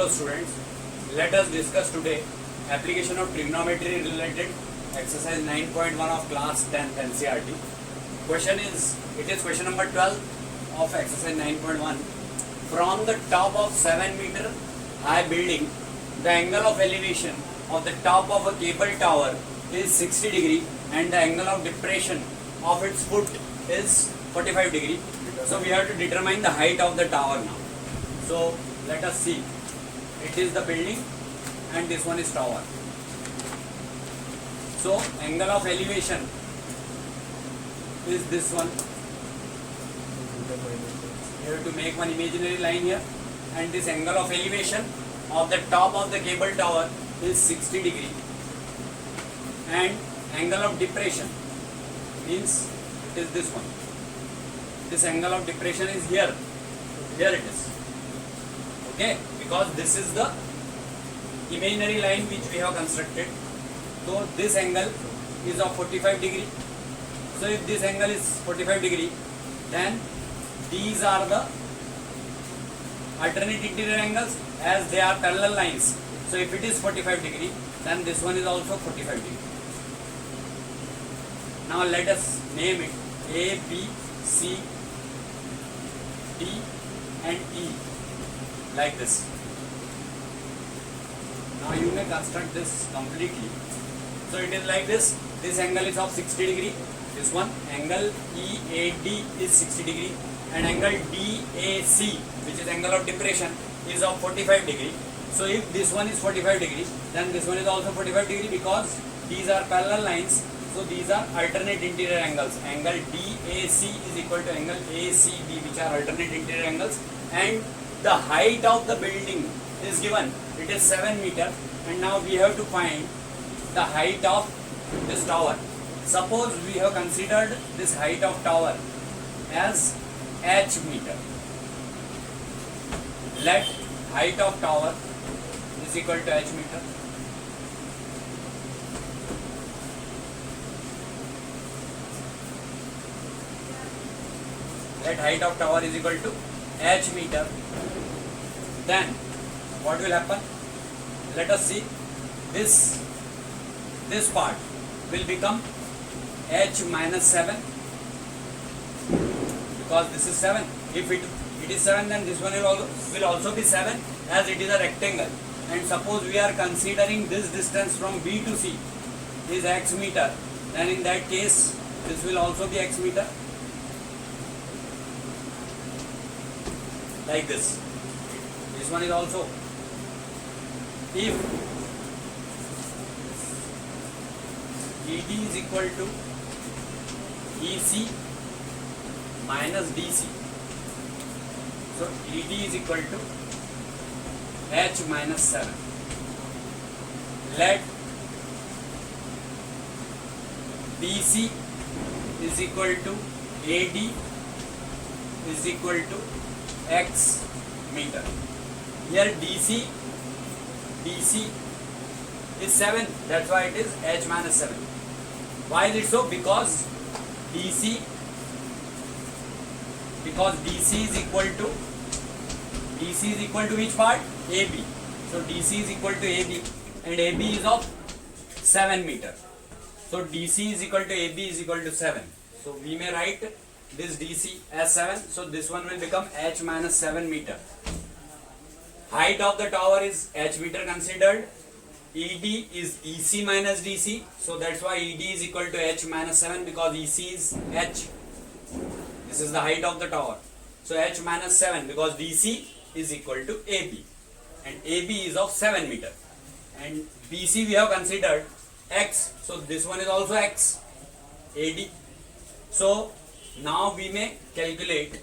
Hello students, let us discuss today application of trigonometry related exercise 9.1 of class 10th NCERT. It is question number 12 of exercise 9.1. From the top of 7 meter high building, the angle of elevation of the top of a cable tower is 60 degree and the angle of depression of its foot is 45 degree. So we have to determine the height of the tower now. So let us see. It is the building and this one is tower. So angle of elevation is this one. You have to make one imaginary line here, and this angle of elevation of the top of the cable tower is 60 degree, and angle of depression means it is this one. This angle of depression is here. Here it is. Okay, because this is the imaginary line which we have constructed. So this angle is of 45 degree. So if this angle is 45 degree, then these are the alternate interior angles as they are parallel lines. So if it is 45 degree, then this one is also 45 degree. Now let us name it A, B, C, D and E, like this. Now you may construct this completely. So it is like this. This angle is of 60 degree. This one angle EAD is 60 degree, and angle DAC, which is angle of depression, is of 45 degree. So if this one is 45 degree, then this one is also 45 degree because these are parallel lines. So these are alternate interior angles. Angle DAC is equal to angle ACB, which are alternate interior angles, and the height of the building is given. It is 7 meter, and now we have to find the height of this tower. Suppose we have considered this height of tower as h meter. Let height of tower is equal to h meter. Let height of tower is equal to h meter. Then what will happen? Let us see. This part will become h minus 7 because this is 7. If it is 7, then this one will also be 7 as it is a rectangle. And suppose we are considering this distance from B to C is x meter, then in that case this will also be x meter, like this. This one is also. If ED is equal to EC minus DC, so ED is equal to H minus 7. Let BC is equal to AD is equal to X meter. Here DC is 7, that's why it is H minus 7. Why is it so? Because DC is equal to which part? AB. So DC is equal to AB, and AB is of 7 meter. So DC is equal to AB is equal to 7. So we may write this DC as 7. So this one will become H minus 7 meter. Height of the tower is H meter considered. ED is EC minus DC. So that's why ED is equal to H minus 7 because EC is H. This is the height of the tower. So H minus 7 because DC is equal to AB. And AB is of 7 meter. And BC we have considered X. So this one is also X. AD. So now we may calculate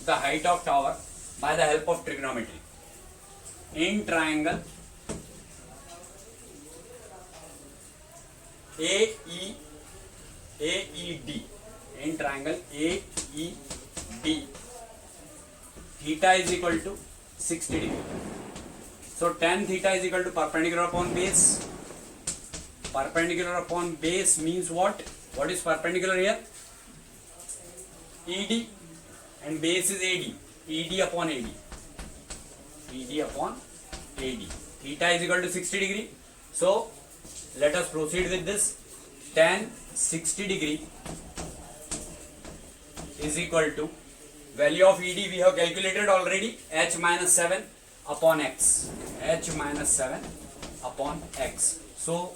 the height of tower by the help of trigonometry. In triangle AED, in triangle AED, theta is equal to 60 degree. So tan theta is equal to perpendicular upon base. Perpendicular upon base means what? What is perpendicular here? ED, and base is AD. ED upon AD. ED upon AD. Theta is equal to 60 degree. So let us proceed with this. Tan 60 degree is equal to value of ED we have calculated already, h minus 7 upon x. H minus 7 upon x. So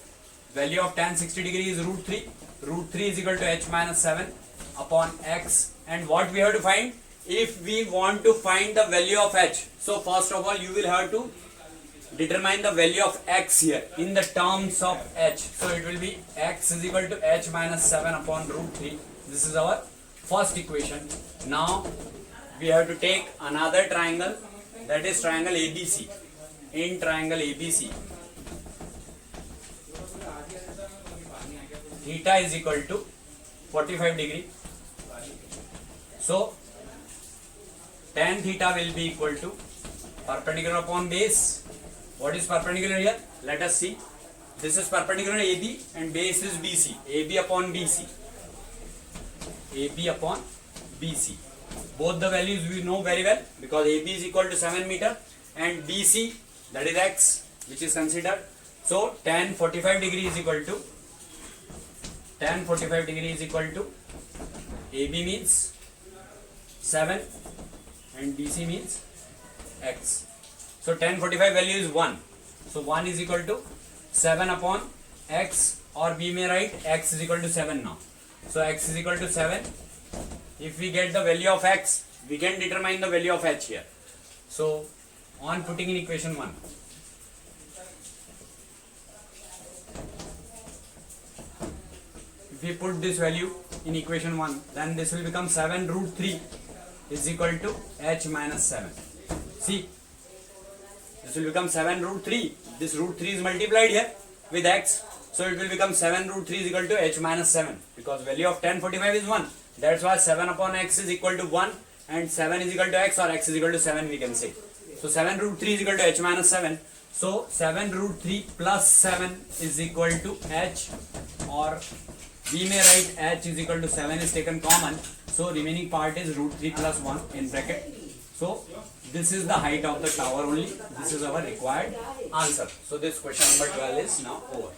value of tan 60 degree is root 3. Root 3 is equal to h minus 7 upon x. And what we have to find? If we want to find the value of h, so first of all you will have to determine the value of x here in the terms of h. So it will be x is equal to h minus 7 upon root 3. This is our first equation. Now we have to take another triangle, that is triangle ABC. In triangle ABC, theta is equal to 45 degree. So tan theta will be equal to perpendicular upon base. What is perpendicular here? Let us see. This is perpendicular AB and base is BC. AB upon BC. AB upon BC. Both the values we know very well because AB is equal to 7 meter and BC, that is x, which is considered. So tan 45 degree is equal to AB means 7 and BC means x. So tan 45 value is 1. So 1 is equal to 7 upon x, or we may write x is equal to 7 now. So x is equal to 7. If we get the value of x, we can determine the value of h here. So on putting in equation 1, if we put this value in equation 1, then this will become 7 root 3 is equal to h minus 7. See, this will become 7 root 3. This root 3 is multiplied here with x. So it will become 7 root 3 is equal to h minus 7 because value of tan 45 is 1. That's why 7 upon x is equal to 1 and 7 is equal to x, or x is equal to 7 we can say. So 7 root 3 is equal to h minus 7. So 7 root 3 plus 7 is equal to h, or we may write h is equal to 7 is taken common. So remaining part is root 3 plus 1 in bracket. So this is the height of the tower only. This is our required answer. So this question number 12 is now over.